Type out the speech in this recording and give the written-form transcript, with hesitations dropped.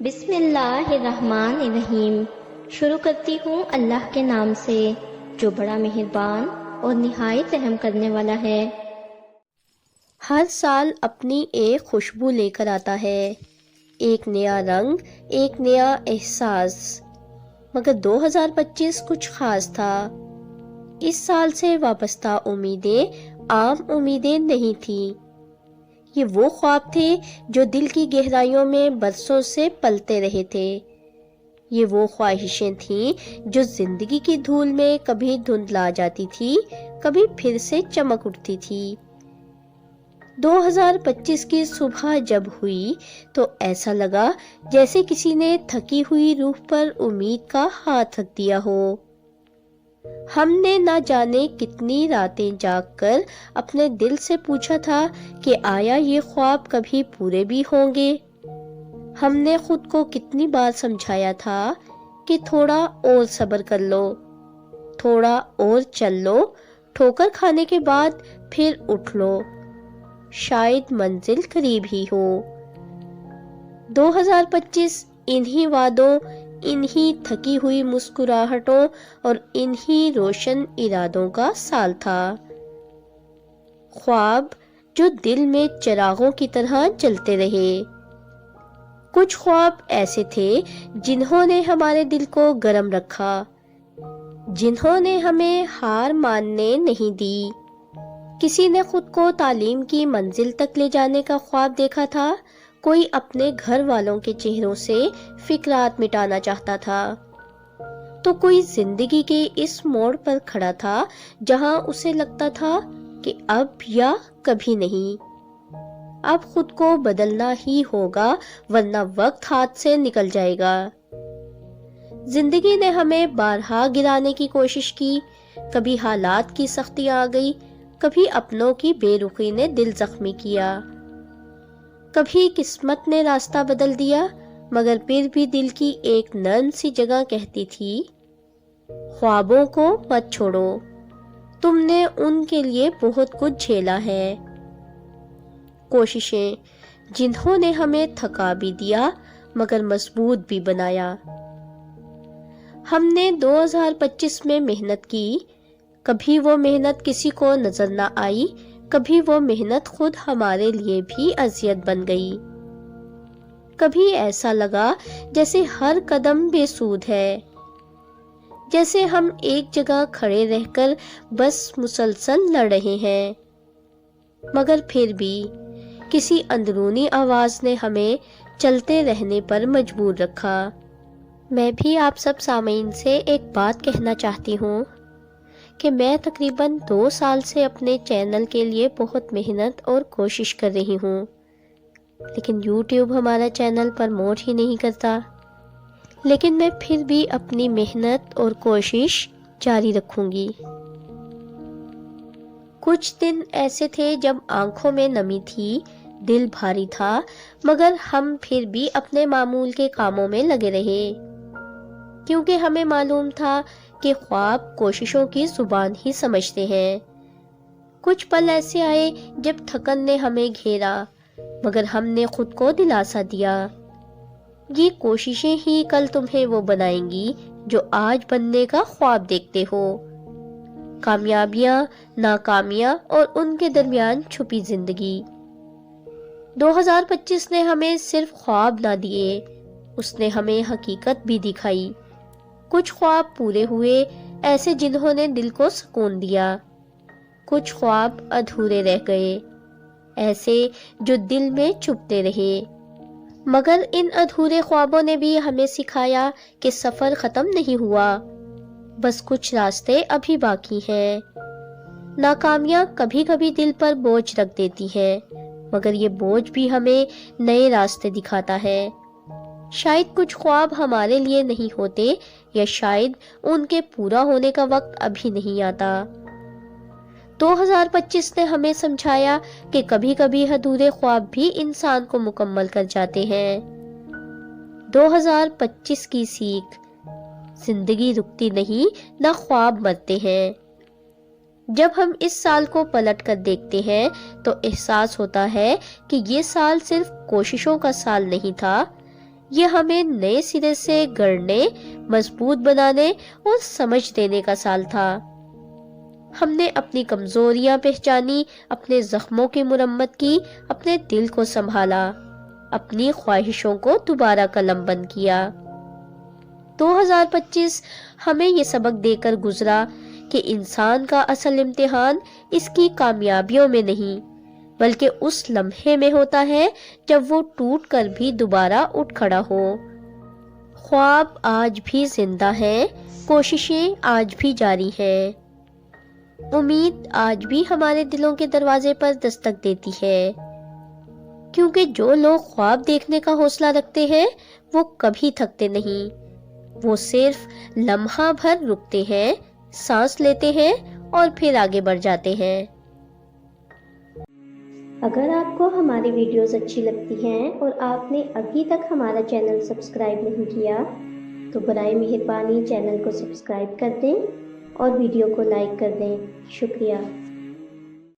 بسم اللہ الرحمن الرحیم۔ شروع کرتی ہوں اللہ کے نام سے جو بڑا مہربان اور نہایت رحم کرنے والا ہے۔ ہر سال اپنی ایک خوشبو لے کر آتا ہے، ایک نیا رنگ، ایک نیا احساس، مگر 2025 کچھ خاص تھا۔ اس سال سے وابستہ امیدیں عام امیدیں نہیں تھیں، یہ وہ خواب تھے جو دل کی گہرائیوں میں برسوں سے پلتے رہے تھے، یہ وہ خواہشیں تھیں جو زندگی کی دھول میں کبھی دھندلا جاتی تھی، کبھی پھر سے چمک اٹھتی تھی۔ 2025 کی صبح جب ہوئی تو ایسا لگا جیسے کسی نے تھکی ہوئی روح پر امید کا ہاتھ رکھ دیا ہو۔ ہم نے نہ جانے کتنی راتیں جاگ کر اپنے دل سے پوچھا تھا کہ آیا یہ خواب کبھی پورے بھی ہوں گے؟ ہم نے خود کو کتنی بار سمجھایا تھا کہ تھوڑا اور صبر کر لو، تھوڑا اور چل لو، ٹھوکر کھانے کے بعد پھر اٹھ لو، شاید منزل قریب ہی ہو۔ 2025 انہی وعدوں، انہی تھکی ہوئی مسکراہٹوں اور انہی روشن ارادوں کا سال تھا۔ خواب جو دل میں چراغوں کی طرح جلتے رہے۔ کچھ خواب ایسے تھے جنہوں نے ہمارے دل کو گرم رکھا، جنہوں نے ہمیں ہار ماننے نہیں دی۔ کسی نے خود کو تعلیم کی منزل تک لے جانے کا خواب دیکھا تھا، کوئی اپنے گھر والوں کے چہروں سے فکرات مٹانا چاہتا تھا، تو کوئی زندگی کے اس موڑ پر کھڑا تھا جہاں اسے لگتا تھا کہ اب یا کبھی نہیں، اب خود کو بدلنا ہی ہوگا ورنہ وقت ہاتھ سے نکل جائے گا۔ زندگی نے ہمیں بارہا گرانے کی کوشش کی، کبھی حالات کی سختی آ گئی، کبھی اپنوں کی بے رخی نے دل زخمی کیا، کبھی قسمت نے راستہ بدل دیا، مگر پھر بھی دل کی ایک نرم سی جگہ کہتی تھی خوابوں کو مت چھوڑو، تم نے ان کے لیے بہت کچھ جھیلا ہے۔ کوششیں جنہوں نے ہمیں تھکا بھی دیا مگر مضبوط بھی بنایا۔ ہم نے 2025 میں محنت کی، کبھی وہ محنت کسی کو نظر نہ آئی، کبھی وہ محنت خود ہمارے لیے بھی اذیت بن گئی، کبھی ایسا لگا جیسے ہر قدم بے سود ہے، جیسے ہم ایک جگہ کھڑے رہ کر بس مسلسل لڑ رہے ہیں، مگر پھر بھی کسی اندرونی آواز نے ہمیں چلتے رہنے پر مجبور رکھا۔ میں بھی آپ سب سامعین سے ایک بات کہنا چاہتی ہوں کہ میں تقریباً 2 سال سے اپنے چینل کے لیے بہت محنت اور کوشش کر رہی ہوں، لیکن یوٹیوب ہمارا چینل پروموٹ ہی نہیں کرتا، لیکن میں پھر بھی اپنی محنت اور کوشش جاری رکھوں گی۔ کچھ دن ایسے تھے جب آنکھوں میں نمی تھی، دل بھاری تھا، مگر ہم پھر بھی اپنے معمول کے کاموں میں لگے رہے، کیونکہ ہمیں معلوم تھا کہ خواب کوششوں کی زبان ہی سمجھتے ہیں۔ کچھ پل ایسے آئے جب تھکن نے ہمیں گھیرا، مگر ہم نے خود کو دلاسا دیا، یہ کوششیں ہی کل تمہیں وہ بنائیں گی جو آج بننے کا خواب دیکھتے ہو۔ کامیابیاں، ناکامیاں اور ان کے درمیان چھپی زندگی۔ 2025 نے ہمیں صرف خواب نہ دیے، اس نے ہمیں حقیقت بھی دکھائی۔ کچھ خواب پورے ہوئے، ایسے جنہوں نے دل کو سکون دیا، کچھ خواب ادھورے رہ گئے، ایسے جو دل میں چبھتے رہے، مگر ان ادھورے خوابوں نے بھی ہمیں سکھایا کہ سفر ختم نہیں ہوا، بس کچھ راستے ابھی باقی ہیں۔ ناکامیاں کبھی کبھی دل پر بوجھ رکھ دیتی ہیں، مگر یہ بوجھ بھی ہمیں نئے راستے دکھاتا ہے۔ شاید کچھ خواب ہمارے لیے نہیں ہوتے، یا شاید ان کے پورا ہونے کا وقت ابھی نہیں آتا۔ 2025 نے ہمیں سمجھایا کہ کبھی کبھی ادھورے خواب بھی انسان کو مکمل کر جاتے ہیں۔ 2025 کی سیکھ: زندگی رکتی نہیں، نہ خواب مرتے ہیں۔ جب ہم اس سال کو پلٹ کر دیکھتے ہیں تو احساس ہوتا ہے کہ یہ سال صرف کوششوں کا سال نہیں تھا، یہ ہمیں نئے سرے سے گڑھنے، مضبوط بنانے اور سمجھ دینے کا سال تھا۔ ہم نے اپنی کمزوریاں پہچانی، اپنے زخموں کی مرمت کی، اپنے دل کو سنبھالا، اپنی خواہشوں کو دوبارہ قلم بند کیا۔ 2025 ہمیں یہ سبق دے کر گزرا کہ انسان کا اصل امتحان اس کی کامیابیوں میں نہیں بلکہ اس لمحے میں ہوتا ہے جب وہ ٹوٹ کر بھی دوبارہ اٹھ کھڑا ہو۔ خواب آج بھی زندہ ہیں، کوششیں آج بھی جاری ہیں، امید آج بھی ہمارے دلوں کے دروازے پر دستک دیتی ہے، کیونکہ جو لوگ خواب دیکھنے کا حوصلہ رکھتے ہیں وہ کبھی تھکتے نہیں، وہ صرف لمحہ بھر رکتے ہیں، سانس لیتے ہیں اور پھر آگے بڑھ جاتے ہیں۔ اگر آپ کو ہماری ویڈیوز اچھی لگتی ہیں اور آپ نے ابھی تک ہمارا چینل سبسکرائب نہیں کیا تو برائے مہربانی چینل کو سبسکرائب کر دیں اور ویڈیو کو لائک کر دیں۔ شکریہ۔